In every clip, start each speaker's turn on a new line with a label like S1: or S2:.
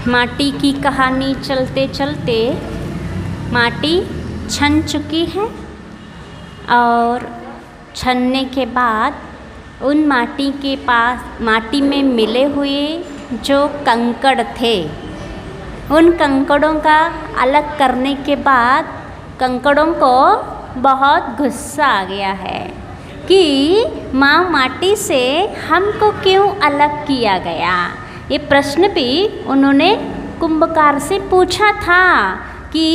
S1: माटी की कहानी चलते चलते माटी छन चुकी है और छनने के बाद उन माटी में मिले हुए जो कंकड़ थे, उन कंकड़ों का अलग करने के बाद कंकड़ों को बहुत गुस्सा आ गया है कि माँ माटी से हमको क्यों अलग किया गया। ये प्रश्न भी उन्होंने कुंभकार से पूछा था कि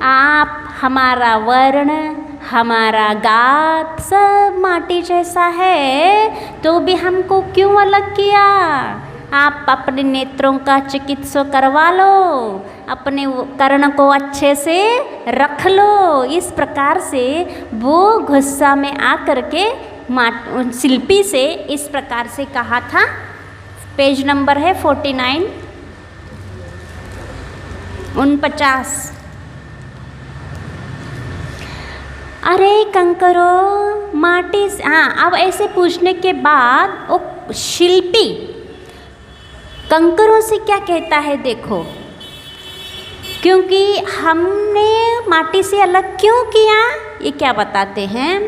S1: आप हमारा वर्ण, हमारा गात सब माटी जैसा है तो भी हमको क्यों अलग किया। आप अपने नेत्रों का चिकित्सा करवा लो, अपने कर्ण को अच्छे से रख लो। इस प्रकार से वो गुस्सा में आकर के शिल्पी से इस प्रकार से कहा था। पेज नंबर है 49 49। अरे कंकरों माटी से, हाँ, अब ऐसे पूछने के बाद वो शिल्पी कंकरों से क्या कहता है देखो, क्योंकि हमने माटी से अलग क्यों किया ये क्या बताते हैं।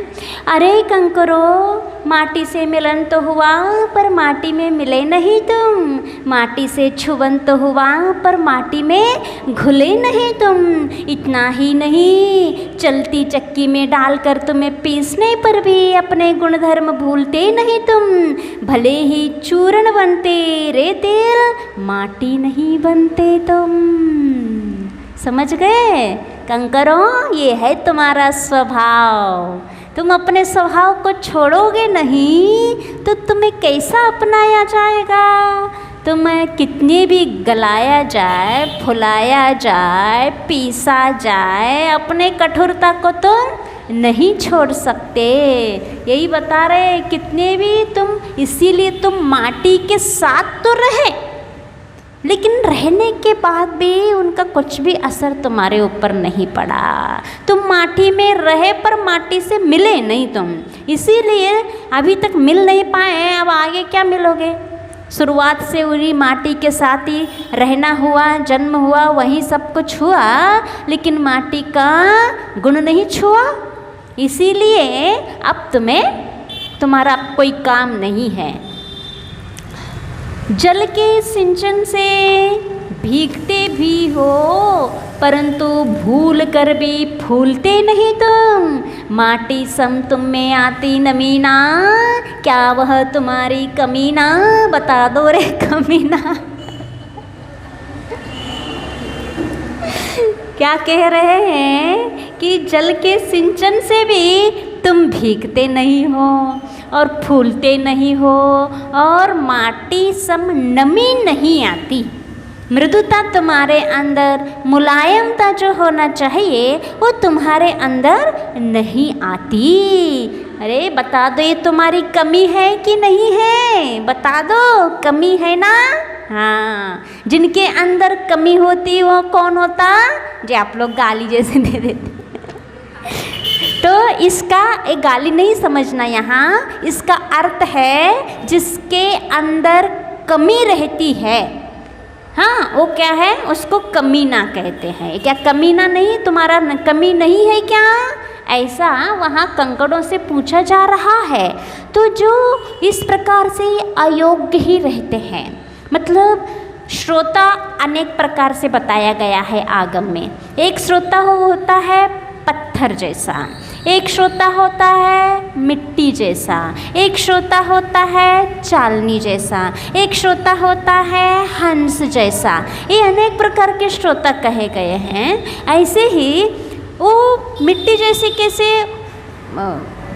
S1: अरे कंकरों माटी से मिलन तो हुआ पर माटी में मिले नहीं तुम, माटी से छुबन तो हुआ पर माटी में घुले नहीं तुम। इतना ही नहीं, चलती चक्की में डालकर तुम्हें पीसने पर भी अपने गुणधर्म भूलते नहीं तुम। भले ही चूर्ण बनते रे तेल, माटी नहीं बनते तुम। समझ गए कंकरों, ये है तुम्हारा स्वभाव। तुम अपने स्वभाव को छोड़ोगे नहीं तो तुम्हें कैसा अपनाया जाएगा। तुम्हें कितने भी गलाया जाए, फुलाया जाए, पीसा जाए, अपने कठोरता को तुम नहीं छोड़ सकते। यही बता रहे, कितने भी तुम, इसीलिए तुम माटी के साथ तो रहे, लेकिन रहने के बाद भी उनका कुछ भी असर तुम्हारे ऊपर नहीं पड़ा। तुम माटी में रहे पर माटी से मिले नहीं तुम, इसीलिए अभी तक मिल नहीं पाए। अब आगे क्या मिलोगे। शुरुआत से उन्हीं माटी के साथ ही रहना हुआ, जन्म हुआ, वहीं सब कुछ हुआ, लेकिन माटी का गुण नहीं छुआ। इसीलिए अब तुम्हारा कोई काम नहीं है। जल के सिंचन से भीगते भी हो परंतु भूल कर भी फूलते नहीं तुम। माटी सम तुम में आती नमीना, क्या वह तुम्हारी कमीना। बता दो रे कमीना। क्या कह रहे हैं कि जल के सिंचन से भी तुम भीगते नहीं हो और फूलते नहीं हो, और माटी सम नमी नहीं आती। मृदुता तुम्हारे अंदर, मुलायमता जो होना चाहिए वो तुम्हारे अंदर नहीं आती। अरे बता दो, ये तुम्हारी कमी है कि नहीं है। बता दो, कमी है ना। हाँ, जिनके अंदर कमी होती वो कौन होता, जो आप लोग गाली जैसे दे देते। तो इसका एक गाली नहीं समझना यहाँ, इसका अर्थ है जिसके अंदर कमी रहती है, हाँ वो क्या है, उसको कमीना कहते हैं। क्या कमीना नहीं, तुम्हारा कमी नहीं है क्या, ऐसा वहाँ कंकड़ों से पूछा जा रहा है। तो जो इस प्रकार से अयोग्य ही रहते हैं, मतलब श्रोता अनेक प्रकार से बताया गया है आगम में। एक श्रोता होता है पत्थर जैसा, एक श्रोता होता है मिट्टी जैसा, एक श्रोता होता है चालनी जैसा, एक श्रोता होता है हंस जैसा। ये अनेक प्रकार के श्रोता कहे गए हैं। ऐसे ही वो मिट्टी जैसे कैसे,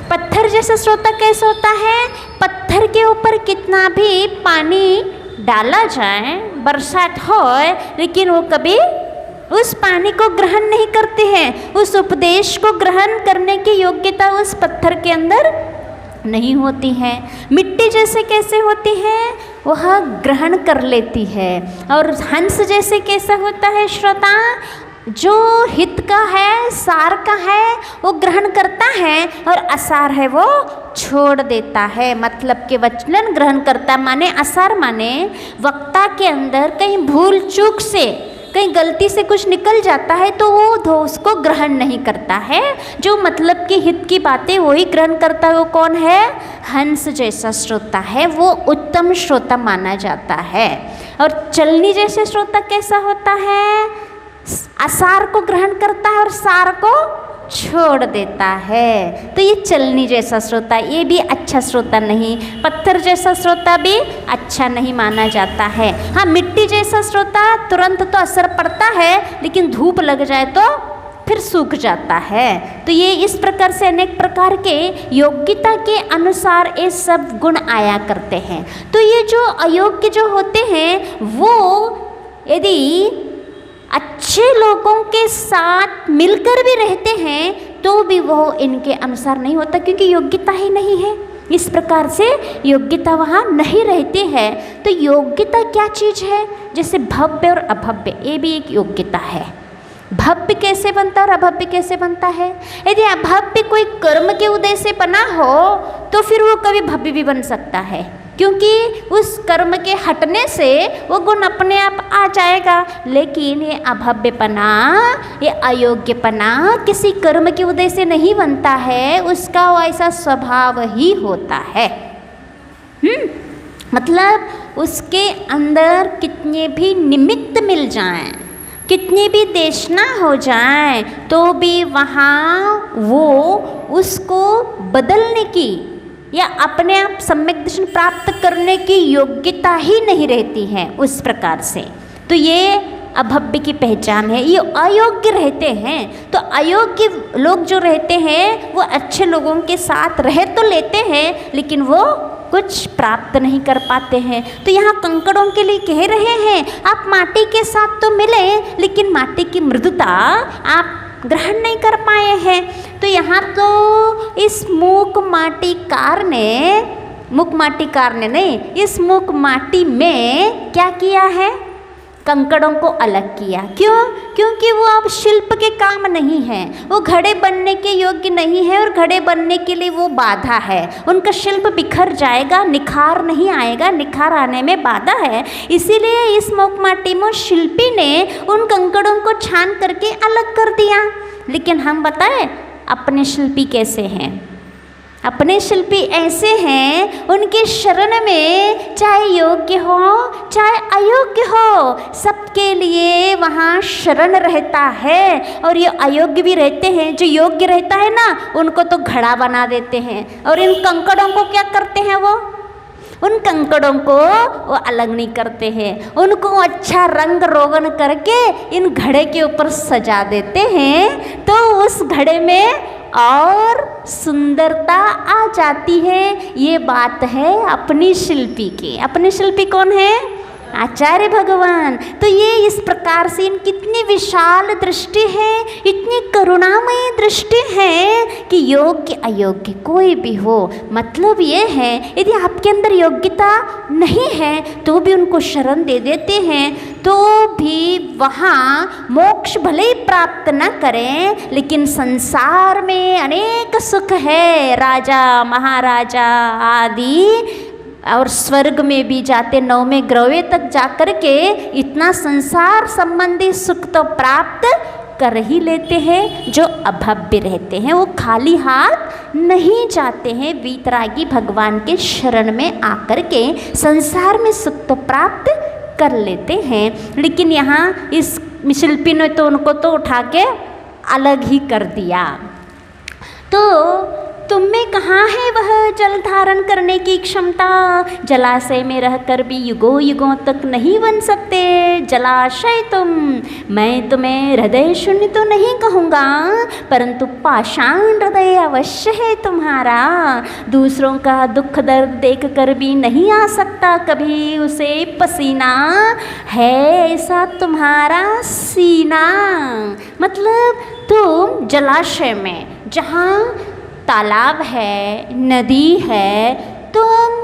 S1: पत्थर जैसा श्रोता कैसे होता है, पत्थर के ऊपर कितना भी पानी डाला जाए, बरसात हो, लेकिन वो कभी उस पानी को ग्रहण नहीं करते हैं। उस उपदेश को ग्रहण करने की योग्यता उस पत्थर के अंदर नहीं होती है। मिट्टी जैसे कैसे होती है, वह ग्रहण कर लेती है। और हंस जैसे कैसा होता है श्रोता, जो हित का है, सार का है वो ग्रहण करता है, और असार है वो छोड़ देता है। मतलब के वचन ग्रहण करता माने असार माने वक्ता के अंदर कहीं भूल चूक से, कहीं गलती से कुछ निकल जाता है तो वो उसको ग्रहण नहीं करता है। जो मतलब के हित की बातें वही ग्रहण करता है। वो कौन है? हंस जैसा श्रोता है, वो उत्तम श्रोता माना जाता है। और चलनी जैसे श्रोता कैसा होता है? असार को ग्रहण करता है और सार को छोड़ देता है। तो ये चलनी जैसा श्रोता, ये भी अच्छा श्रोता नहीं। पत्थर जैसा श्रोता भी अच्छा नहीं माना जाता है। हाँ, मिट्टी जैसा श्रोता तुरंत तो असर पड़ता है, लेकिन धूप लग जाए तो फिर सूख जाता है। तो ये इस प्रकार से अनेक प्रकार के योग्यता के अनुसार ये सब गुण आया करते हैं। तो ये जो अयोग्य जो होते हैं वो यदि अच्छे लोगों के साथ मिलकर भी रहते हैं तो भी वो इनके अनुसार नहीं होता, क्योंकि योग्यता ही नहीं है। इस प्रकार से योग्यता वहाँ नहीं रहती है। तो योग्यता क्या चीज़ है? जैसे भव्य और अभव्य, ये भी एक योग्यता है। भव्य कैसे बनता है और अभव्य कैसे बनता है? यदि अभव्य कोई कर्म के उदय से बना हो तो फिर वो कभी भव्य भी बन सकता है, क्योंकि उस कर्म के हटने से वो गुण अपने आप आ जाएगा। लेकिन ये अभव्यपना, ये अयोग्यपना किसी कर्म के उदय से नहीं बनता है, उसका ऐसा स्वभाव ही होता है। मतलब उसके अंदर कितने भी निमित्त मिल जाएं, कितनी भी देशना हो जाए तो भी वहाँ वो उसको बदलने की या अपने आप सम्यक दर्शन प्राप्त करने की योग्यता ही नहीं रहती है उस प्रकार से। तो ये अभव्य की पहचान है। ये अयोग्य रहते हैं। तो अयोग्य लोग जो रहते हैं वो अच्छे लोगों के साथ रह तो लेते हैं, लेकिन वो कुछ प्राप्त नहीं कर पाते हैं। तो यहाँ कंकड़ों के लिए कह रहे हैं आप माटी के साथ तो मिले, लेकिन माटी की मृदुता आप ग्रहण नहीं कर पाए हैं। तो यहाँ तो इस मूक माटीकार ने नहीं, इस मूक माटी में क्या किया है? कंकड़ों को अलग किया। क्यों? क्योंकि वो अब शिल्प के काम नहीं है, वो घड़े बनने के योग्य नहीं है, और घड़े बनने के लिए वो बाधा है। उनका शिल्प बिखर जाएगा, निखार नहीं आएगा, निखार आने में बाधा है। इसीलिए इस मूक माटी में शिल्पी ने उन कंकड़ों को छान करके अलग कर दिया। लेकिन हम बताएं अपने शिल्पी कैसे हैं? अपने शिल्पी ऐसे हैं, उनके शरण में चाहे योग्य हो चाहे अयोग्य हो, सबके लिए वहाँ शरण रहता है। और ये अयोग्य भी रहते हैं, जो योग्य रहता है ना उनको तो घड़ा बना देते हैं, और इन कंकड़ों को क्या करते हैं? वो उन कंकड़ों को वो अलग नहीं करते हैं, उनको अच्छा रंग रोगन करके इन घड़े के ऊपर सजा देते हैं। तो उस घड़े में और सुंदरता आ जाती है। ये बात है अपनी शिल्पी की। अपने शिल्पी कौन है? आचार्य भगवान। तो ये इस प्रकार से इन कितनी विशाल दृष्टि है, इतनी करुणामयी दृष्टि है कि योग्य अयोग्य कोई भी हो, मतलब ये है यदि आपके अंदर योग्यता नहीं है तो भी उनको शरण दे देते हैं, तो भी वहाँ मोक्ष भले ही प्राप्त न करें, लेकिन संसार में अनेक सुख है, राजा महाराजा आदि, और स्वर्ग में भी जाते 9वें ग्रहों तक जाकर के इतना संसार संबंधी सुख तो प्राप्त कर ही लेते हैं। जो अभव्य रहते हैं वो खाली हाथ नहीं जाते हैं, वीतरागी भगवान के शरण में आकर के संसार में सुख तो प्राप्त कर लेते हैं। लेकिन यहाँ इस शिल्पी ने तो उनको तो उठा के अलग ही कर दिया। तो तुम में कहाँ है वह जल धारण करने की क्षमता? जलाशय में रहकर भी युगों युगों तक नहीं बन सकते जलाशय तुम। मैं तुम्हें हृदय शून्य तो नहीं कहूँगा, परंतु पाषाण हृदय अवश्य है तुम्हारा। दूसरों का दुख दर्द देख कर भी नहीं आ सकता कभी उसे पसीना, है ऐसा तुम्हारा सीना। मतलब तुम जलाशय में, जहाँ तालाब है, नदी है, तुम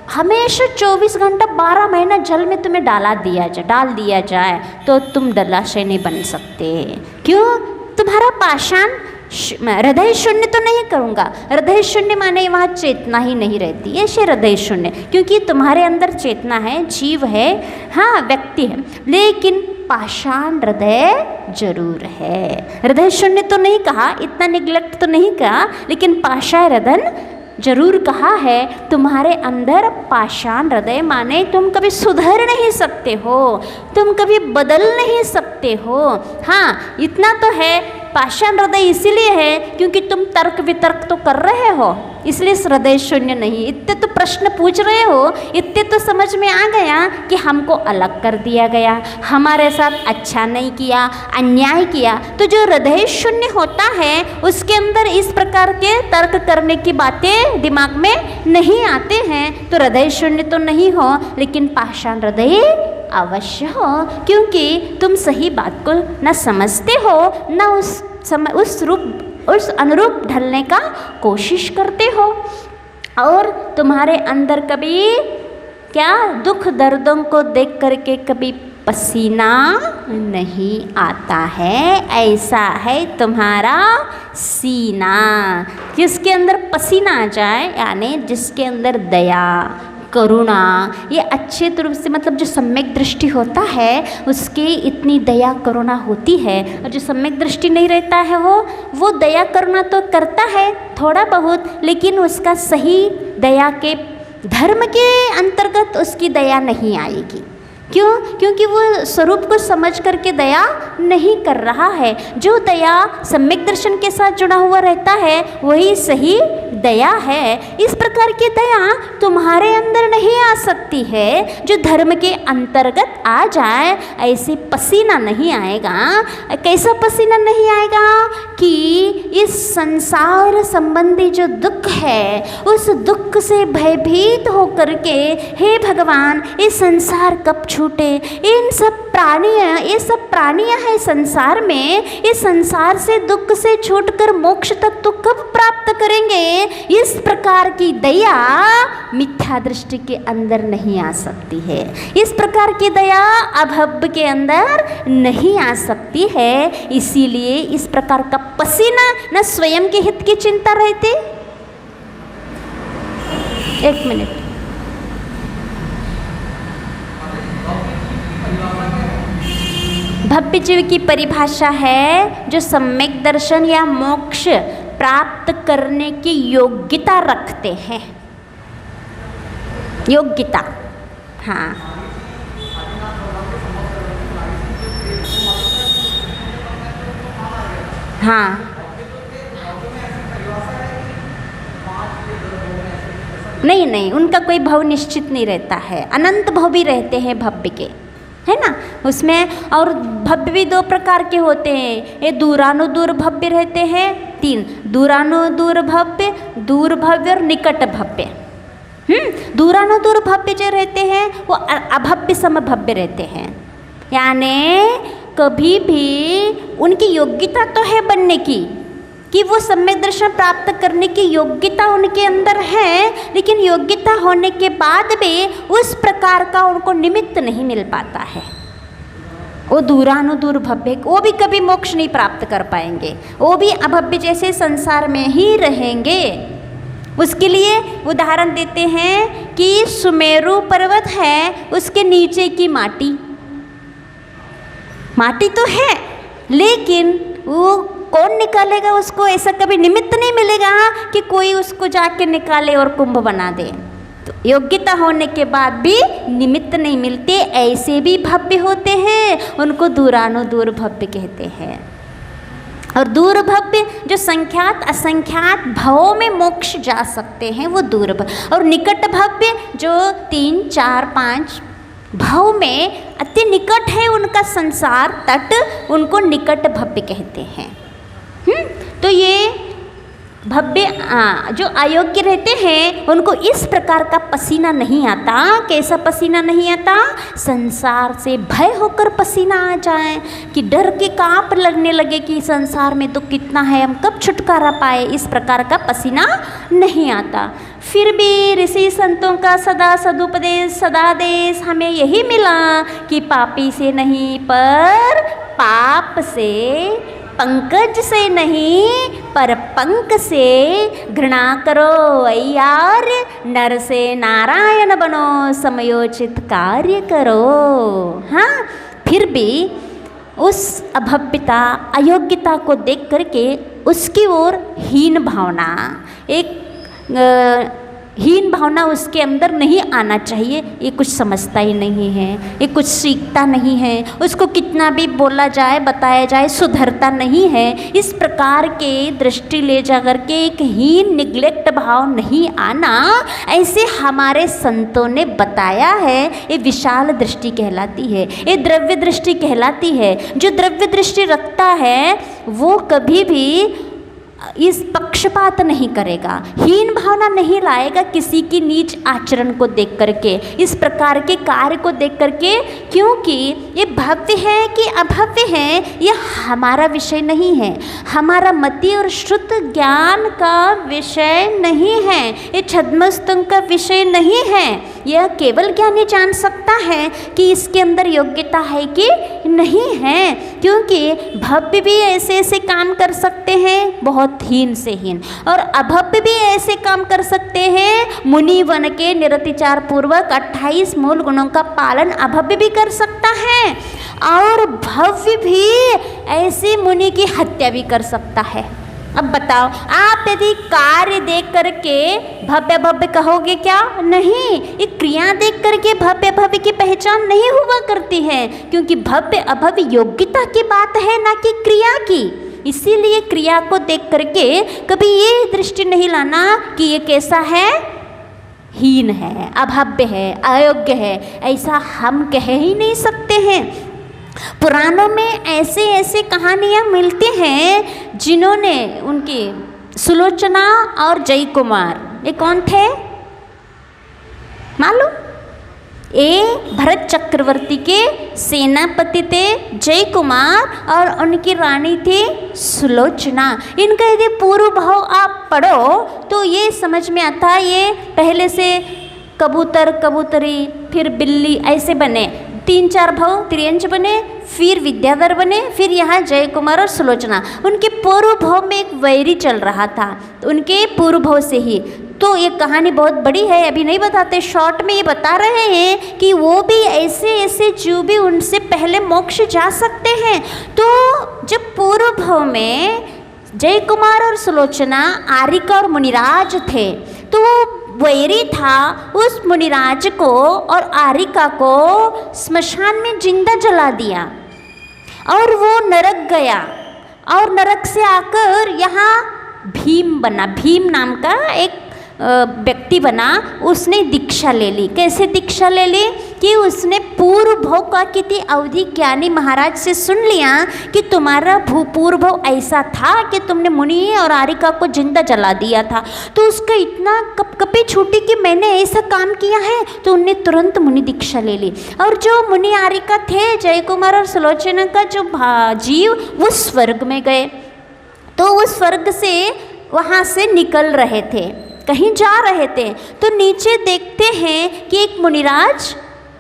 S1: हमेशा 24 घंटा 12 महीना जल में तुम्हें डाल दिया जाए तो तुम जलाशय नहीं बन सकते। क्यों? तुम्हारा पाषाण हृदय शून्य तो नहीं करूँगा। हृदय शून्य माने वहाँ चेतना ही नहीं रहती, ऐसे हृदय शून्य, क्योंकि तुम्हारे अंदर चेतना है, जीव है, हाँ व्यक्ति है, लेकिन पाषाण हृदय जरूर है। हृदय शून्य तो नहीं कहा, इतना निग्लेक्ट तो नहीं कहा, लेकिन पाषाण हृदय जरूर कहा है। तुम्हारे अंदर पाषाण हृदय माने तुम कभी सुधर नहीं सकते हो, तुम कभी बदल नहीं सकते हो। हाँ इतना तो है, पाषाण हृदय इसीलिए है क्योंकि तुम तर्क वितर्क तो कर रहे हो, इसलिए हृदय शून्य नहीं। इतने तो प्रश्न पूछ रहे हो, इतने तो समझ में आ गया कि हमको अलग कर दिया गया, हमारे साथ अच्छा नहीं किया, अन्याय किया। तो जो हृदय शून्य होता है उसके अंदर इस प्रकार के तर्क करने की बातें दिमाग में नहीं आते हैं, तो हृदय शून्य तो नहीं हो, लेकिन पाषाण हृदय अवश्य हो, क्योंकि तुम सही बात को न समझते हो, न उस अनुरूप ढलने का कोशिश करते हो, और तुम्हारे अंदर कभी क्या दुख दर्दों को देख करके कभी पसीना नहीं आता है। ऐसा है तुम्हारा सीना, जिसके अंदर पसीना आ जाए, यानी जिसके अंदर दया करुणा, ये अच्छे रूप से मतलब जो सम्यक दृष्टि होता है उसकी इतनी दया करुणा होती है, और जो सम्यक दृष्टि नहीं रहता है वो दया करुणा तो करता है थोड़ा बहुत, लेकिन उसका सही दया के धर्म के अंतर्गत उसकी दया नहीं आएगी। क्यों? क्योंकि वो स्वरूप को समझ करके दया नहीं कर रहा है। जो दया सम्यक दर्शन के साथ जुड़ा हुआ रहता है वही सही दया है। इस प्रकार की दया तुम्हारे अंदर नहीं आ सकती है जो धर्म के अंतर्गत आ जाए, ऐसे पसीना नहीं आएगा। कैसा पसीना नहीं आएगा कि इस संसार संबंधी जो दुख है उस दुख से भयभीत होकर के, हे भगवान इस संसार कब छूटे, इन सब प्राणियाँ, ये सब प्राणियाँ हैं संसार में, इस संसार से दुख से छूटकर मोक्ष तक तो कब प्राप्त करेंगे। इस प्रकार की दया मिथ्या दृष्टि के अंदर नहीं आ सकती है, इस प्रकार की दया अभव्य के अंदर नहीं आ सकती है। इसीलिए इस प्रकार का पसीना न स्वयं के हित की चिंता रहती। एक मिनट, भव्य जीव की परिभाषा है जो सम्यक दर्शन या मोक्ष प्राप्त करने की योग्यता रखते हैं। योग्यता, हाँ, हाँ, नहीं नहीं, उनका कोई भाव निश्चित नहीं रहता है, अनंत भाव भी रहते हैं भव्य के, है ना उसमें। और भव्य भी दो प्रकार के होते हैं, ये दूरानुदूर भव्य रहते हैं, 3 दूरानुदूर भव्य, दूर भव्य और निकट भव्य। दूरानुदूर भव्य जो रहते हैं वो अभव्य समभव्य रहते हैं, यानी कभी भी उनकी योग्यता तो है बनने की कि वो सम्यक दर्शन प्राप्त करने की योग्यता उनके अंदर है, लेकिन योग्यता होने के बाद भी उस प्रकार का उनको निमित्त नहीं मिल पाता है। वो दूरानुदूर भव्य, वो भी कभी मोक्ष नहीं प्राप्त कर पाएंगे, वो भी अभव्य जैसे संसार में ही रहेंगे। उसके लिए उदाहरण देते हैं कि सुमेरु पर्वत है, उसके नीचे की माटी तो है, लेकिन वो कौन निकालेगा उसको? ऐसा कभी निमित्त नहीं मिलेगा कि कोई उसको जाके निकाले और कुंभ बना दे। तो योग्यता होने के बाद भी निमित्त नहीं मिलते, ऐसे भी भव्य होते हैं, उनको दूरानुदूर भव्य कहते हैं। और दूर भव्य जो संख्यात असंख्यात भावों में मोक्ष जा सकते हैं वो दूर भव्य, और निकट भव्य जो 3, 4, 5 भाव में अति निकट है उनका संसार तट, उनको निकट भव्य कहते हैं। तो ये भव्य जो अयोग्य रहते हैं उनको इस प्रकार का पसीना नहीं आता। कैसा पसीना नहीं आता? संसार से भय होकर पसीना आ जाए, कि डर के कांप लगने लगे कि संसार में तो कितना है, हम कब छुटकारा पाए, इस प्रकार का पसीना नहीं आता। फिर भी ऋषि संतों का सदा सदुपदेश सदादेश हमें यही मिला कि पापी से नहीं पर पाप से, पंकज से नहीं पर पंक से घृणा करो यार, नर से नारायण बनो, समयोचित कार्य करो। हाँ, फिर भी उस अभव्यता अयोग्यता को देख करके उसकी ओर हीन भावना, एक हीन भावना उसके अंदर नहीं आना चाहिए। ये कुछ समझता ही नहीं है, ये कुछ सीखता नहीं है, उसको कितना भी बोला जाए बताया जाए सुधरता नहीं है। इस प्रकार के दृष्टि ले जा करके एक हीन निग्लेक्ट भाव नहीं आना, ऐसे हमारे संतों ने बताया है। ये विशाल दृष्टि कहलाती है, ये द्रव्य दृष्टि कहलाती है। जो द्रव्य दृष्टि रखता है वो कभी भी इस पक्षपात नहीं करेगा, हीन भावना नहीं लाएगा किसी की नीच आचरण को देख करके, इस प्रकार के कार्य को देख करके, क्योंकि ये भव्य है कि अभव्य है यह हमारा विषय नहीं है, हमारा मति और शुद्ध ज्ञान का विषय नहीं है, ये छद्मस्तुंग का विषय नहीं है। यह केवल ज्ञानी जान सकता है कि इसके अंदर योग्यता है कि नहीं है, क्योंकि भव्य भी ऐसे ऐसे काम कर सकते हैं बहुत हीन से हीन, और अभव्य भी ऐसे काम कर सकते हैं। मुनि वन के निरतिचार पूर्वक 28 मूल गुणों का पालन अभव्य भी कर सकता है, और भव्य भी ऐसे मुनि की हत्या भी कर सकता है। अब बताओ, आप यदि कार्य देख करके भव्य भव्य कहोगे क्या? नहीं, ये क्रिया देख करके भव्य भव्य की पहचान नहीं हुआ करती है, क्योंकि भव्य अभव्य योग्यता की बात है, ना कि क्रिया की। इसीलिए क्रिया को देख करके कभी ये दृष्टि नहीं लाना कि ये कैसा है, हीन है, अभव्य है, अयोग्य है, ऐसा हम कह ही नहीं सकते हैं। पुराणों में ऐसे ऐसे कहानियाँ मिलती हैं जिन्होंने, उनकी सुलोचना और जय कुमार, ये कौन थे मालूम? ये भरत चक्रवर्ती के सेनापति थे जय कुमार, और उनकी रानी थी सुलोचना। इनका यदि पूर्व भाव आप पढ़ो तो ये समझ में आता है, ये पहले से कबूतर कबूतरी फिर बिल्ली ऐसे बने, 3-4 भाव त्रियंज बने, फिर विद्याधर बने, फिर यहाँ जय कुमार और सुलोचना। उनके पूर्व भाव में एक वैरी चल रहा था, तो उनके पूर्व भाव से ही। तो ये कहानी बहुत बड़ी है, अभी नहीं बताते, शॉर्ट में ये बता रहे हैं कि वो भी ऐसे ऐसे जीव भी उनसे पहले मोक्ष जा सकते हैं। तो जब पूर्व भाव में जय कुमार और सुलोचना आरिका और मुनिराज थे, तो वैरी था उस मुनिराज को और आरिका को स्मशान में जिंदा जला दिया, और वो नरक गया, और नरक से आकर यहाँ भीम बना, भीम नाम का एक व्यक्ति बना। उसने दीक्षा ले ली। कैसे दीक्षा ले ली? कि उसने पूर्व भव का कितनी अवधि ज्ञानी महाराज से सुन लिया कि तुम्हारा पूर्व भव ऐसा था कि तुमने मुनि और आरिका को जिंदा जला दिया था। तो उसका इतना कपकपी छूटी कि मैंने ऐसा काम किया है, तो उनने तुरंत मुनि दीक्षा ले ली। और जो मुनि आरिका थे, जय कुमार और सुलोचना का जो जीव, वो स्वर्ग में गए। तो वो स्वर्ग से वहाँ से निकल रहे थे, कहीं जा रहे थे, तो नीचे देखते हैं कि एक मुनिराज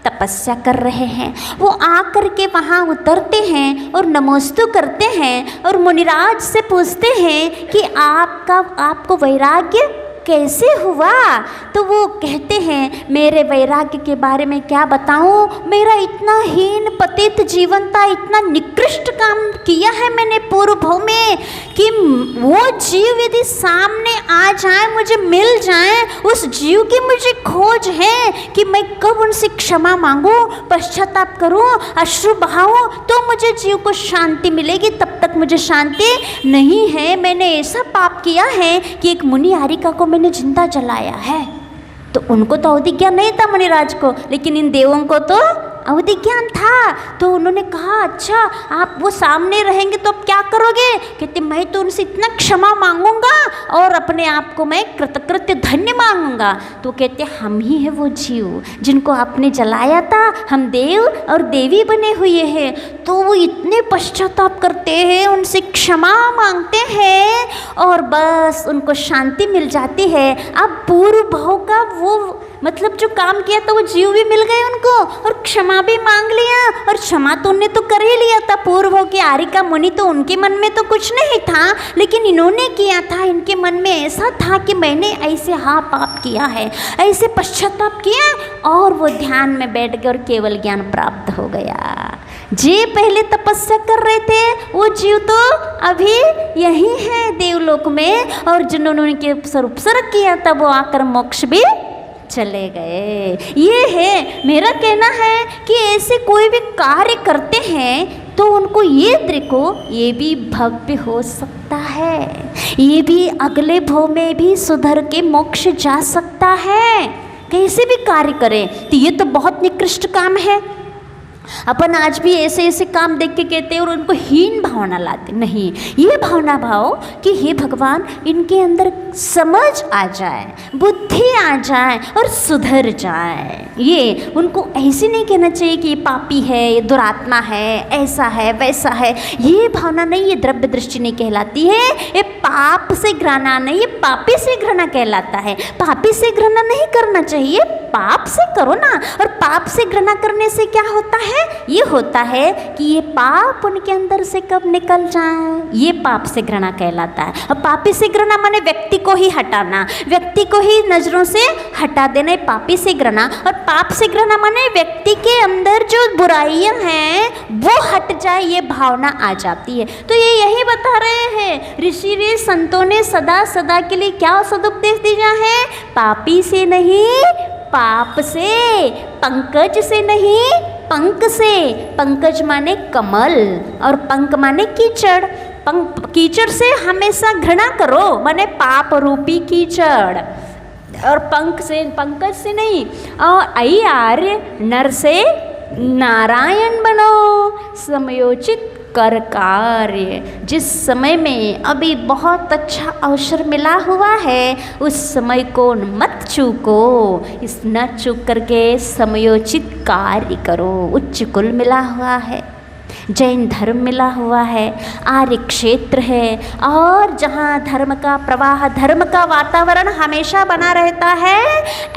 S1: तपस्या कर रहे हैं। वो आकर के वहाँ उतरते हैं और नमोस्तु करते हैं, और मुनिराज से पूछते हैं कि आपको वैराग्य कैसे हुआ? तो वो कहते हैं, मेरे वैराग्य के बारे में क्या बताऊं, मेरा इतना हीन पतित जीवन था, इतना निकृष्ट काम किया है मैंने पूर्व भव में कि वो जीव यदि सामने आ जाए, मुझे मिल जाए, उस जीव की मुझे खोज है कि मैं कब उनसे क्षमा मांगूं, पश्चाताप करूं, अश्रु बहाऊं, तो मुझे जीव को शांति मिलेगी। तब तक मुझे शांति नहीं है। मैंने ऐसा पाप किया है कि एक मुनि आरिका को मैंने जिंदा जलाया है। तो उनको तो अवधि ज्ञान नहीं था मुनिराज को, लेकिन इन देवों को तो अवधि ज्ञान था। तो उन्होंने कहा अच्छा आप वो सामने रहेंगे तो आप क्या करोगे? कहते मैं तो उनसे इतना क्षमा मांगूंगा और अपने आप को मैं कृतकृत्य धन्य मांगूंगा। तो कहते हम ही है वो जीव जिनको आपने जलाया था, हम देव और देवी बने हुए हैं। तो वो इतने पश्चाताप करते हैं, उनसे क्षमा मांगते हैं और बस उनको शांति मिल जाती है। अब पूर्व भाव का वो मतलब जो काम किया था वो जीव भी मिल गए उनको और क्षमा भी मांग लिया। और क्षमा तो उन्हें तो कर ही लिया था, पूर्व भाव के आर्यिका मुनि तो उनके मन में तो कुछ नहीं था, लेकिन इन्होंने किया था। इनके मन में ऐसा था कि मैंने ऐसे हाँ पाप किया है, ऐसे पश्चाताप किया और वो ध्यान में बैठ गए और केवल ज्ञान प्राप्त हो गया। जे पहले तपस्या कर रहे थे वो जीव तो अभी यही है देवलोक में, और जिन्होंने उनके उपसर्ग किया था वो आकर मोक्ष भी चले गए। ये है मेरा कहना है कि ऐसे कोई भी कार्य करते हैं तो उनको ये देखो ये भी भव्य हो सकता है, ये भी अगले भव में भी सुधर के मोक्ष जा सकता है। कैसे भी कार्य करें तो ये तो बहुत निकृष्ट काम है। अपन आज भी ऐसे ऐसे काम देख के कहते हैं और उनको हीन भावना लाते। नहीं, ये भावना भाव कि हे भगवान इनके अंदर समझ आ जाए, बुद्धि आ जाए और सुधर जाए। ये उनको ऐसे नहीं कहना चाहिए कि ये पापी है, ये दुरात्मा है, ऐसा है वैसा है। ये भावना नहीं, ये द्रव्य दृष्टि नहीं कहलाती है। ये पाप से घृणा नहीं, ये पापी से घृणा कहलाता है। पापी से घृणा नहीं करना चाहिए, पाप से करो ना। और पाप से घृणा करने से क्या होता है? ये होता है कि ये पाप उनके अंदर से कब निकल जाए, ये पाप से घृणा कहलाता है। और पापी से घृणा माने व्यक्ति को ही हटाना, व्यक्ति को ही नजरों से हटा देना, पापी से घृणा। और पाप से घृणा माने व्यक्ति के अंदर जो बुराइयां हैं वो हट जाए, ये भावना आ जाती है। तो ये यही बता रहे हैं ऋषि रे संतों ने सदा सदा के लिए क्या सदुपदेश दिया है? पापी से नहीं, पाप से, पंकज से नहीं, पंक से। पंकज माने कमल और पंक माने कीचड़। कीचड़ से हमेशा घृणा करो, माने पाप रूपी कीचड़। और पंक से, पंकज से नहीं। और आई आर्य नर से नारायण बनो, समयोचित कर कार्य। जिस समय में अभी बहुत अच्छा अवसर मिला हुआ है उस समय को मत चूको, इस न चूक करके समयोचित कार्य करो। उच्च कुल मिला हुआ है, जैन धर्म मिला हुआ है, आर्य क्षेत्र है और जहाँ धर्म का प्रवाह, धर्म का वातावरण हमेशा बना रहता है,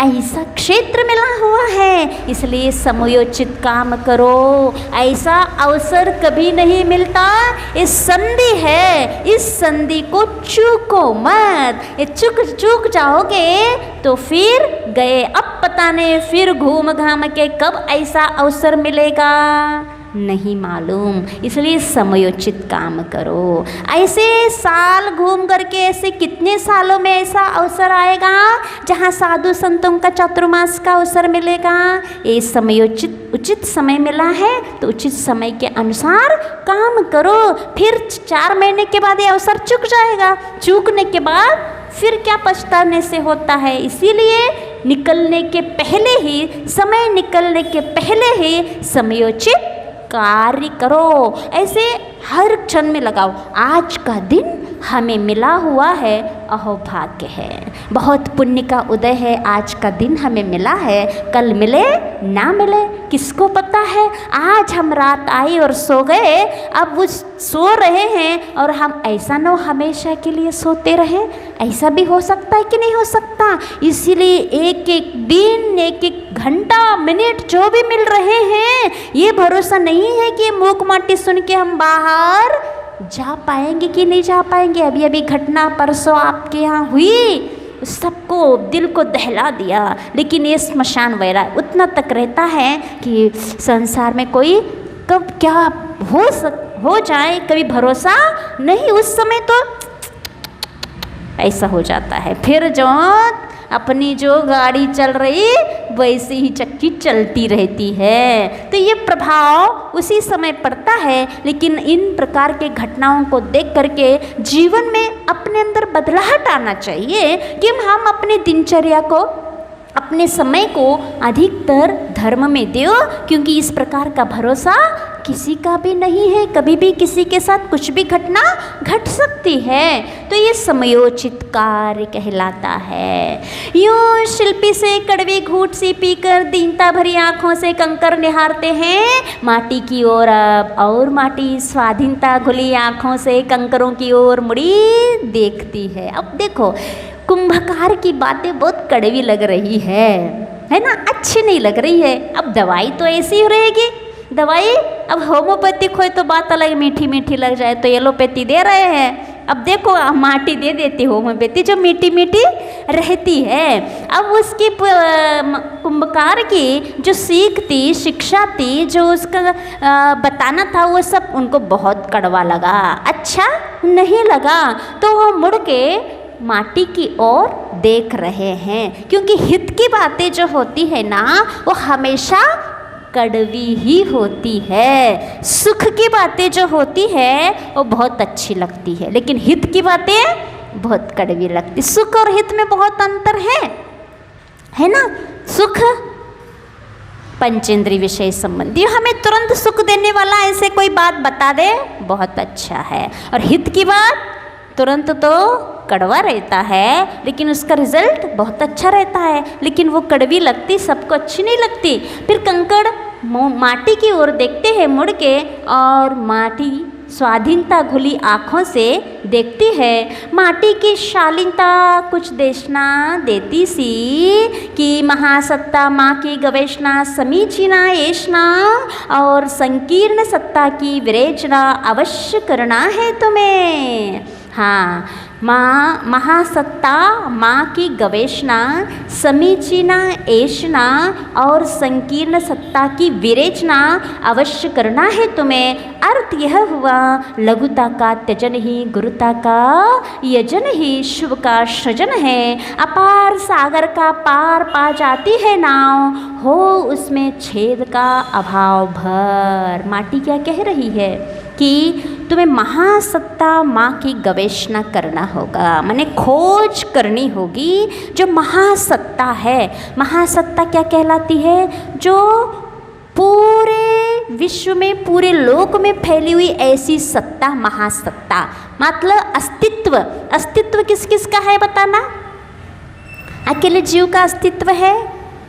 S1: ऐसा क्षेत्र मिला हुआ है। इसलिए समयोचित काम करो, ऐसा अवसर कभी नहीं मिलता। इस संधि है, इस संधि को चूको मत। ये चूक जाओगे तो फिर गए, अब पता नहीं फिर घूम घाम के कब ऐसा अवसर मिलेगा नहीं मालूम। इसलिए समयोचित काम करो। ऐसे साल घूम करके ऐसे कितने सालों में ऐसा अवसर आएगा जहाँ साधु संतों का चातुर्मास का अवसर मिलेगा। ये समयोचित उचित समय मिला है तो उचित समय के अनुसार काम करो। फिर 4 महीने के बाद ये अवसर चूक जाएगा। चूकने के बाद फिर क्या पछताने से होता है। इसीलिए निकलने के पहले ही, समय निकलने के पहले ही समयोचित कार्य करो। ऐसे हर क्षण में लगाओ, आज का दिन हमें मिला हुआ है, अहोभाग्य है, बहुत पुण्य का उदय है, आज का दिन हमें मिला है, कल मिले ना मिले किसको पता है। आज हम रात आई और सो गए, अब वो सो रहे हैं और हम ऐसा न हमेशा के लिए सोते रहे, ऐसा भी हो सकता है कि नहीं हो सकता। इसीलिए एक एक दिन, एक एक घंटा, मिनट जो भी मिल रहे हैं, ये भरोसा नहीं है कि मूक माटी सुन के हम बाहर जा पाएंगे कि नहीं जा पाएंगे। अभी अभी घटना परसों आपके यहाँ हुई, सबको दिल को दहला दिया। लेकिन ये स्मशान वैराग उतना तक रहता है कि संसार में कोई कब क्या हो जाए कभी भरोसा नहीं। उस समय तो ऐसा हो जाता है। फिर जो अपनी जो गाड़ी चल रही वैसे ही चक्की चलती रहती है। तो ये प्रभाव उसी समय पड़ता है। लेकिन इन प्रकार के घटनाओं को देख करके जीवन में अपने अंदर बदलाहट आना चाहिए कि हम अपनी दिनचर्या को अपने समय को अधिकतर धर्म में दो, क्योंकि इस प्रकार का भरोसा किसी का भी नहीं है, कभी भी किसी के साथ कुछ भी घटना घट सकती है। तो ये समयोचित कार्य कहलाता है। यूं शिल्पी से कड़वी घूंट सी पीकर दीनता भरी आंखों से कंकर निहारते हैं माटी की ओर अब, और माटी स्वाधीनता खुली आंखों से कंकरों की ओर मुड़ी देखती है। अब देखो, कुंभकार की बातें बहुत कड़वी लग रही है ना, अच्छी नहीं लग रही है। अब दवाई तो ऐसी ही रहेगी, दवाई अब होम्योपैथिक हो तो बात अलग, मीठी मीठी लग जाए तो एलोपैथी दे रहे हैं। अब देखो माटी दे देती होम्योपैथी जो मीठी मीठी रहती है। अब उसकी कुंभकार की जो सीख थी, शिक्षा थी, जो उसका बताना था, वो सब उनको बहुत कड़वा लगा, अच्छा नहीं लगा। तो वो मुड़ के माटी की ओर देख रहे हैं, क्योंकि हित की बातें जो होती है ना, वो हमेशा कड़वी ही होती है। सुख की बातें जो होती है वो बहुत अच्छी लगती है, लेकिन हित की बातें बहुत कड़वी लगती। सुख और हित में बहुत अंतर है ना। सुख पंचेंद्रिय विषय संबंधी, हमें तुरंत सुख देने वाला ऐसे कोई बात बता दे, बहुत अच्छा है। और हित की बात तुरंत तो कड़वा रहता है, लेकिन उसका रिजल्ट बहुत अच्छा रहता है, लेकिन वो कड़वी लगती, सबको अच्छी नहीं लगती। फिर कंकड़ माटी की ओर देखते हैं मुड़ के, और माटी स्वाधीनता घुली आँखों से देखती है। माटी की शालीनता कुछ देशना देती सी कि महासत्ता माँ की गवेषणा समीचीना येषणा, और संकीर्ण सत्ता की विरेचना अवश्य करना है तुम्हें। हाँ, महासत्ता माँ की गवेषणा समीचीना ऐषणा और संकीर्ण सत्ता की विरेचना अवश्य करना है तुम्हें। अर्थ यह हुआ, लघुता का त्यजन ही गुरुता का यजन ही शुभ का सृजन है। अपार सागर का पार पा जाती है नाव, हो उसमें छेद का अभाव भर। माटी क्या कह रही है कि तुम्हें महासत्ता माँ की गवेषणा करना होगा, माने खोज करनी होगी। जो महासत्ता है, महासत्ता क्या कहलाती है? जो पूरे विश्व में, पूरे लोक में फैली हुई ऐसी सत्ता, महासत्ता मतलब अस्तित्व। अस्तित्व किस किस का है बताना? अकेले जीव का अस्तित्व है,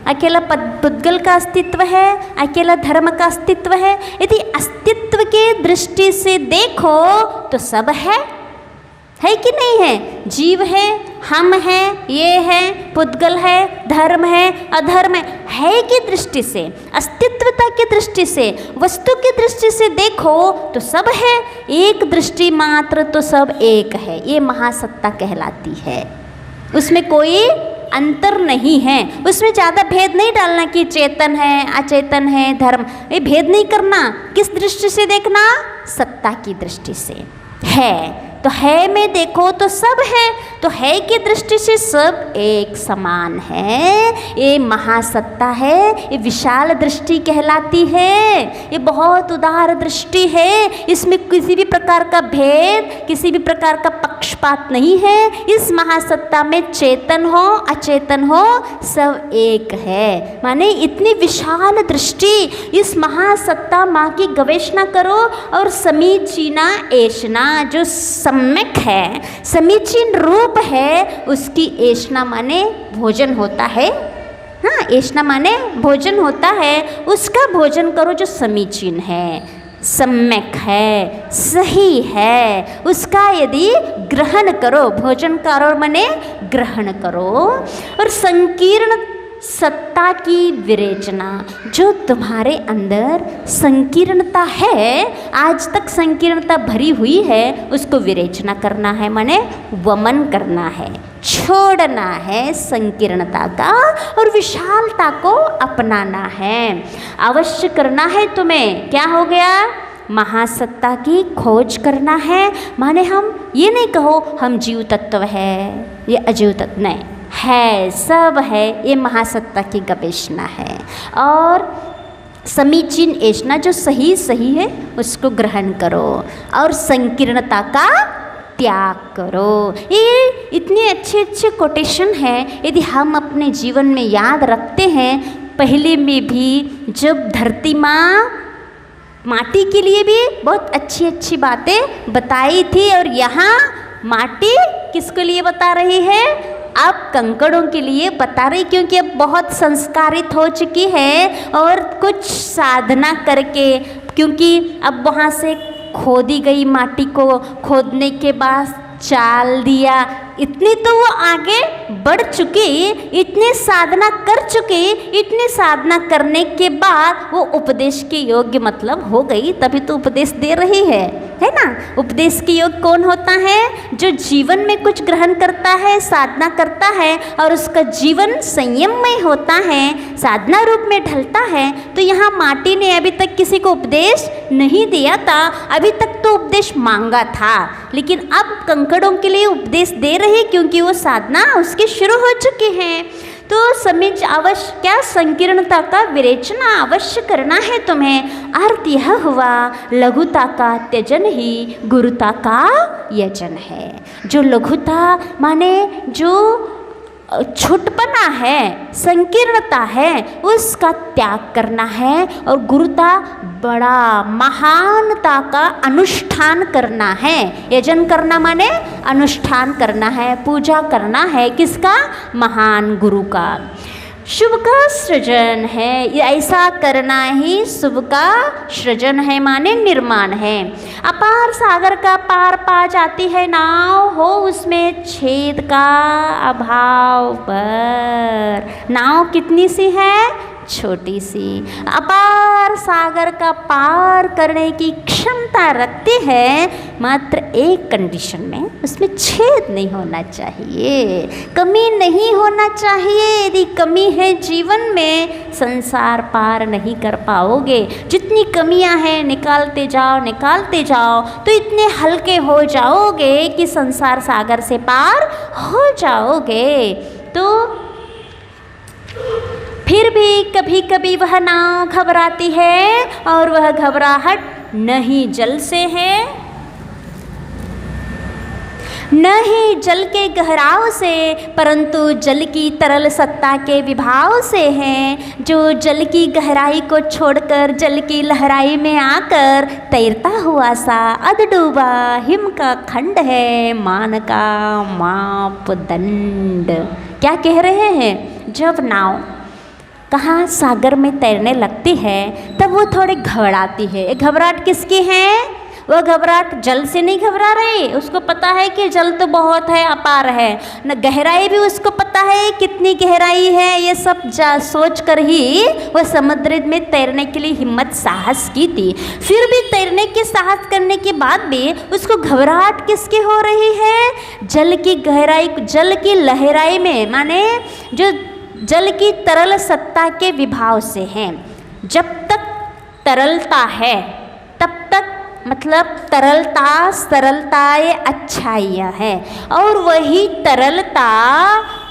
S1: अकेला पुद्गल का अस्तित्व है, अकेला धर्म का अस्तित्व है। यदि अस्तित्व के दृष्टि से देखो तो सब है कि नहीं है? जीव है, हम हैं, ये है, पुद्गल है, धर्म है, अधर्म है की दृष्टि से, अस्तित्वता की दृष्टि से, वस्तु की दृष्टि से देखो तो सब है। एक दृष्टि मात्र तो सब एक है, ये महासत्ता कहलाती है। उसमें कोई अंतर नहीं है, उसमें ज़्यादा भेद नहीं डालना कि चेतन है, अचेतन है, धर्म, ये भेद नहीं करना। किस दृष्टि से देखना? सत्ता की दृष्टि से। है तो है में देखो तो सब है, तो है की दृष्टि से सब एक समान है। ये महासत्ता है, ये विशाल दृष्टि कहलाती है, ये बहुत उदार दृष्टि है। इसमें किसी भी प्रकार का भेद, किसी भी प्रकार का पक्षपात नहीं है। इस महासत्ता में चेतन हो, अचेतन हो, सब एक है। माने इतनी विशाल दृष्टि, इस महासत्ता माँ की गवेषणा करो। और समीचीना ऐषणा, जो सम्यक है, समीचीन रूप है, उसकी ऐषणा माने भोजन होता है। हाँ, ऐषणा माने भोजन होता है, उसका भोजन करो जो समीचीन है, सम्यक है, सही है, उसका यदि ग्रहण करो, भोजन करो माने ग्रहण करो। और संकीर्ण सत्ता की विरेचना, जो तुम्हारे अंदर संकीर्णता है, आज तक संकीर्णता भरी हुई है, उसको विरेचना करना है, माने वमन करना है, छोड़ना है संकीर्णता का और विशालता को अपनाना है। अवश्य करना है तुम्हें। क्या हो गया? महासत्ता की खोज करना है। माने हम ये नहीं कहो हम जीव तत्व है, ये अजीव तत्व नहीं है, सब है, ये महासत्ता की गवेषणा है। और समीचीन ऐषणा, जो सही सही है उसको ग्रहण करो। और संकीर्णता का त्याग करो। ये इतने अच्छे अच्छे कोटेशन हैं, यदि हम अपने जीवन में याद रखते हैं। पहले में भी जब धरती माँ माटी के लिए भी बहुत अच्छी अच्छी बातें बताई थी, और यहाँ माटी किसके लिए बता रही है? अब कंकड़ों के लिए बता रही, क्योंकि अब बहुत संस्कारित हो चुकी है और कुछ साधना करके, क्योंकि अब वहाँ से खोदी गई माटी को खोदने के बाद चाल दिया, इतनी तो वो आगे बढ़ चुकी, इतने साधना कर चुकी, इतने साधना करने के बाद वो उपदेश के योग्य मतलब हो गई, तभी तो उपदेश दे रही है ना। उपदेश के योग्य कौन होता है? जो जीवन में कुछ ग्रहण करता है, साधना करता है और उसका जीवन संयममय होता है, साधना रूप में ढलता है। तो यहाँ माटी ने अभी तक किसी को उपदेश नहीं दिया था, अभी तक तो उपदेश मांगा था, लेकिन अब कंकड़ों के लिए उपदेश दे रही, क्योंकि वो साधना उसकी शुरू हो चुकी है। तो समझ अवश्य, क्या संकीर्णता का विवेचना अवश्य करना है तुम्हें। अर्थ यह हुआ लघुता का त्यजन ही गुरुता का यजन है। जो लघुता माने जो छोटपना है, संकीर्णता है, उसका त्याग करना है, और गुरुता बड़ा महानता का अनुष्ठान करना है। यजन करना माने अनुष्ठान करना है, पूजा करना है, किसका? महान गुरु का। शुभ का सृजन है, ऐसा करना ही शुभ का सृजन है, माने निर्माण है। अपार सागर का पार पा जाती है नाव, हो उसमें छेद का अभाव पर। नाव कितनी सी है? छोटी सी। अपार सागर का पार करने की क्षमता रखती है, मात्र एक कंडीशन में, उसमें छेद नहीं होना चाहिए, कमी नहीं होना चाहिए। यदि कमी है जीवन में, संसार पार नहीं कर पाओगे। जितनी कमियां हैं निकालते जाओ तो इतने हल्के हो जाओगे कि संसार सागर से पार हो जाओगे। तो फिर भी कभी कभी वह नाव घबराती है, और वह घबराहट नहीं जल से है, नहीं जल के गहराव से, परंतु जल की तरल सत्ता के विभाव से है। जो जल की गहराई को छोड़कर जल की लहराई में आकर तैरता हुआ सा अधडूबा हिम का खंड है, मान का मापदंड। क्या कह रहे हैं? जब नाव कहाँ सागर में तैरने लगती है, तब वो थोड़ी घबराती है। घबराहट किसकी है? वह घबराहट जल से नहीं घबरा रही, उसको पता है कि जल तो बहुत है, अपार है, न गहराई भी उसको पता है कितनी गहराई है। ये सब सोच कर ही वह समुद्र में तैरने के लिए हिम्मत साहस की थी। फिर भी तैरने के साहस करने के बाद भी उसको घबराहट किसकी हो रही है? जल की गहराई, जल की लहराई में, माने जो जल की तरल सत्ता के विभाव से हैं। जब तक तरलता है तब तक, मतलब तरलता सरलता ये अच्छाइयाँ है, और वही तरलता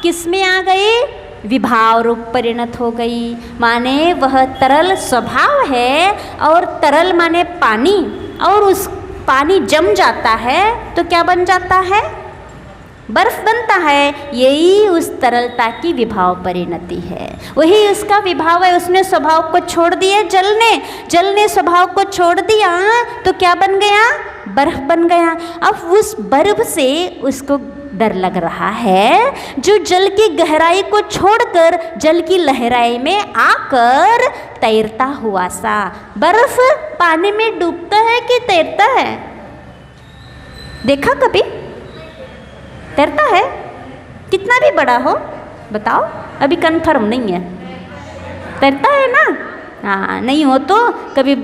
S1: किस में आ गई? विभाव रूप परिणत हो गई। माने वह तरल स्वभाव है, और तरल माने पानी, और उस पानी जम जाता है तो क्या बन जाता है? बर्फ बनता है। यही उस तरलता की विभाव परिणति है, वही उसका विभाव है। उसने स्वभाव को छोड़ दिया, जल ने स्वभाव को छोड़ दिया तो क्या बन गया? बर्फ बन गया। अब उस बर्फ से उसको डर लग रहा है, जो जल की गहराई को छोड़कर जल की लहराई में आकर तैरता हुआ सा। बर्फ पानी में डूबता है कि तैरता है? देखा कभी? तैरता है, कितना भी बड़ा हो, बताओ, अभी कंफर्म नहीं है। तैरता है ना? हाँ, नहीं हो तो कभी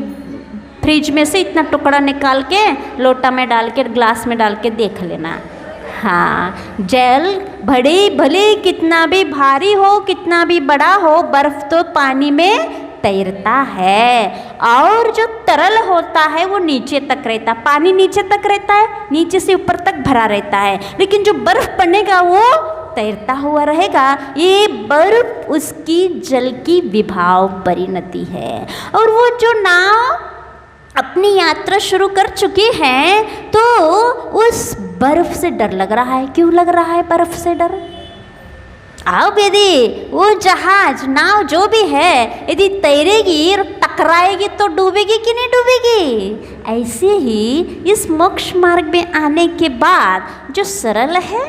S1: फ्रिज में से इतना टुकड़ा निकाल के लोटा में डाल के, ग्लास में डाल के देख लेना। हाँ, जल भले कितना भी भारी हो, कितना भी बड़ा हो, बर्फ तो पानी में तैरता है। और जो तरल होता है वो नीचे तक रहता है। पानी नीचे तक रहता है, नीचे से ऊपर तक भरा रहता है, लेकिन जो बर्फ पड़ेगा वो तैरता हुआ रहेगा। ये बर्फ उसकी जल की विभाव परिणति है। और वो जो नाव अपनी यात्रा शुरू कर चुकी है, तो उस बर्फ से डर लग रहा है। क्यों लग रहा है बर्फ से डर? अब यदि वो जहाज नाव जो भी है यदि तैरेगी और टकराएगी तो डूबेगी कि नहीं डूबेगी? ऐसे ही इस मोक्ष मार्ग में आने के बाद जो सरल है,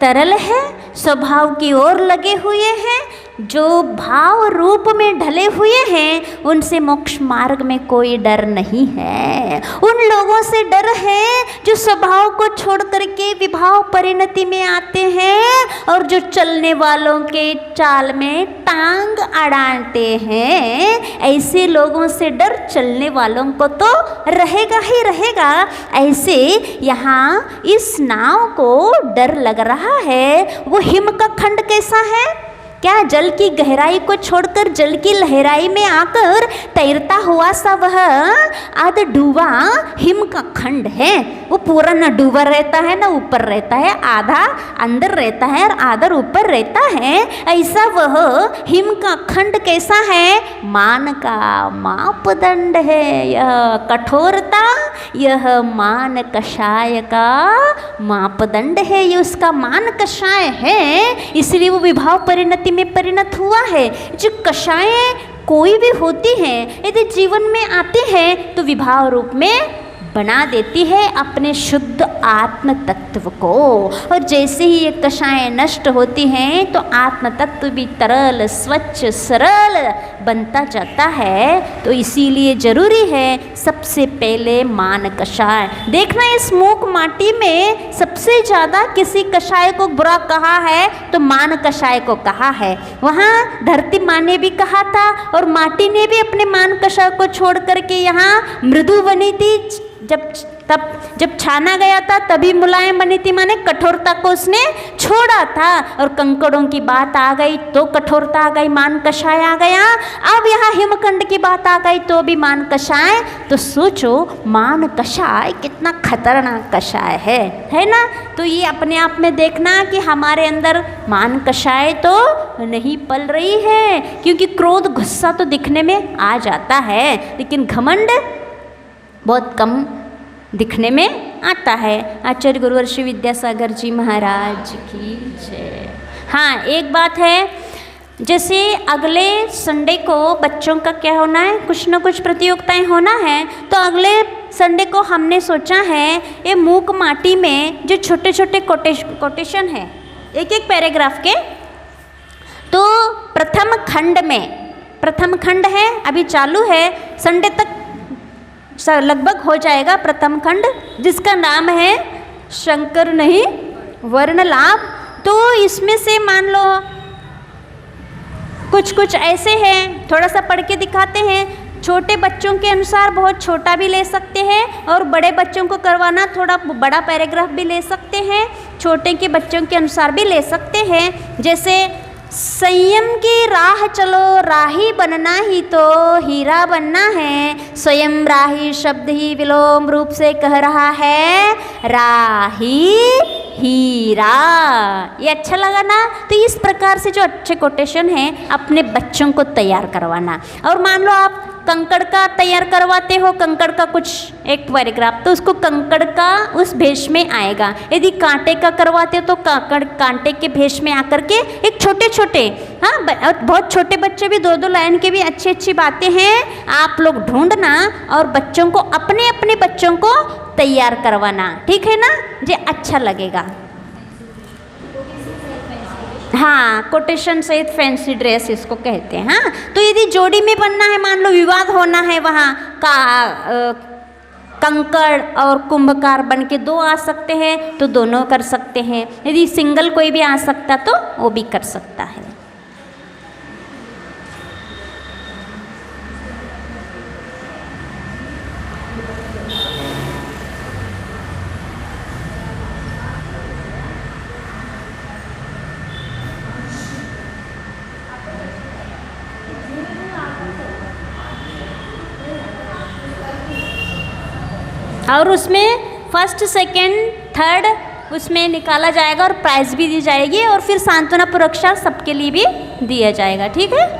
S1: तरल है, स्वभाव की ओर लगे हुए हैं, जो भाव रूप में ढले हुए हैं, उनसे मोक्ष मार्ग में कोई डर नहीं है। उन लोगों से डर है जो स्वभाव को छोड़ करके विभाव परिणति में आते हैं और जो चलने वालों के चाल में टांग अड़ाते हैं। ऐसे लोगों से डर चलने वालों को तो रहेगा ही रहेगा। ऐसे यहाँ इस नाव को डर लग रहा है। वो हिम का खंड कैसा है? क्या जल की गहराई को छोड़कर जल की लहराई में आकर तैरता हुआ सा वह आध डूबा हिम का खंड है। वो पूरा न डूबा रहता है न ऊपर रहता है, आधा अंदर रहता है और आधा ऊपर रहता है। ऐसा वह हिम का खंड कैसा है? मान का मापदंड है। यह कठोरता, यह मान कषाय का मापदंड है, ये उसका मान कषाय है। इसलिए वो विभाव परिणति में परिणत हुआ है। जो कषाय कोई भी होती हैं यदि जीवन में आती हैं तो विभाव रूप में बना देती है अपने शुद्ध आत्म तत्व को। और जैसे ही ये कषाय नष्ट होती हैं तो आत्म तत्व भी तरल, स्वच्छ, सरल बनता जाता है। तो इसीलिए जरूरी है सबसे पहले मान कषाय देखना। इस मूक माटी में सबसे ज़्यादा किसी कषाय को बुरा कहा है तो मान कषाय को कहा है। वहाँ धरती माँ ने भी कहा था और माटी ने भी अपने मान कषाय को छोड़ करके यहाँ मृदु बनी थी। जब छाना गया था तभी मुलायम बनी थी, माने कठोरता को उसने छोड़ा था। और कंकड़ों की बात आ गई तो कठोरता आ गई, मान कषाय आ गया। अब यहाँ हिमखंड की बात आ गई तो भी मान कषाय। तो सोचो मान कषाय कितना खतरनाक कषाय है ना। तो ये अपने आप में देखना कि हमारे अंदर मान कषाय तो नहीं पल रही है, क्योंकि क्रोध गुस्सा तो दिखने में आ जाता है लेकिन घमंड बहुत कम दिखने में आता है। आचार्य गुरुवर श्री विद्यासागर जी महाराज की जय। हाँ, एक बात है, जैसे अगले संडे को बच्चों का क्या होना है, कुछ न कुछ प्रतियोगिताएं होना है। तो अगले संडे को हमने सोचा है ये मूक माटी में जो छोटे छोटे कोटेशन है एक एक पैराग्राफ के, तो प्रथम खंड है अभी चालू है, संडे तक लगभग हो जाएगा प्रथम खंड, जिसका नाम है शंकर नहीं वर्ण लाभ। तो इसमें से मान लो कुछ ऐसे हैं, थोड़ा सा पढ़ के दिखाते हैं। छोटे बच्चों के अनुसार बहुत छोटा भी ले सकते हैं और बड़े बच्चों को करवाना थोड़ा बड़ा पैराग्राफ भी ले सकते हैं, छोटे के बच्चों के अनुसार भी ले सकते हैं। जैसे संयम की राह चलो, राही बनना ही तो हीरा बनना है। स्वयं राही शब्द ही विलोम रूप से कह रहा है राही हीरा। ये अच्छा लगा ना। तो इस प्रकार से जो अच्छे कोटेशन हैं अपने बच्चों को तैयार करवाना। और मान लो आप कंकड़ का तैयार करवाते हो, कंकड़ का कुछ एक पैराग्राफ, तो उसको कंकड़ का उस भेष में आएगा। यदि कांटे का करवाते हो तो कांटे के भेष में आकर के एक छोटे छोटे, हाँ, और बहुत छोटे बच्चे भी 2-2 लाइन के भी अच्छी अच्छी बातें हैं, आप लोग ढूंढना और बच्चों को अपने बच्चों को तैयार करवाना। ठीक है ना जी, अच्छा लगेगा। हाँ, कोटेशन सहित फैंसी ड्रेस इसको कहते हैं। हाँ, तो यदि जोड़ी में बनना है, मान लो विवाद होना है, वहाँ का कंकड़ और कुंभकार बन के 2 आ सकते हैं तो दोनों कर सकते हैं। यदि सिंगल कोई भी आ सकता तो वो भी कर सकता है। और उसमें फर्स्ट, सेकंड, थर्ड उसमें निकाला जाएगा और प्राइज़ भी दी जाएगी और फिर सांत्वना पुरस्कार सबके लिए भी दिया जाएगा। ठीक है।